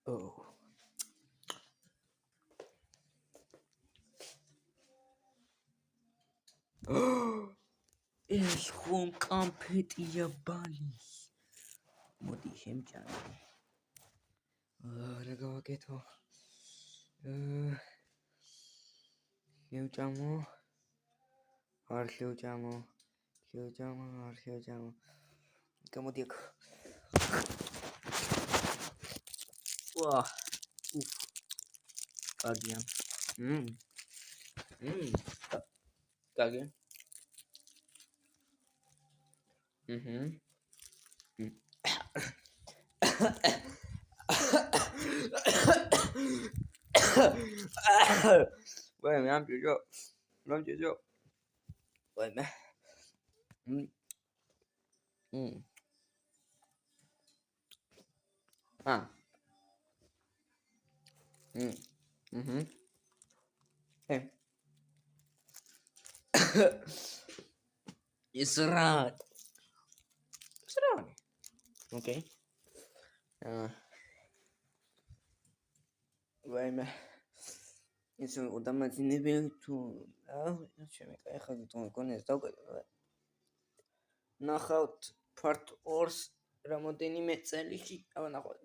Oh. ეს ხომ კამფეტია ბალის. მოდი შემჭამე. რა გავაკეთო? შევჭამო. არ შევჭამო. არ შევჭამო. გამოდი აქ. ვა. კარგია. კარგია. Wait, man, I'm just Wait, man. Hey. It's right. Okay. Wait, man. It's удаматинებელ თუ ჩემი კაი ხაზი თუ მგონეს დავკეთე. ნახავთ part 2-ს რამოდენიმე წელიწი. აბა ნახავთ.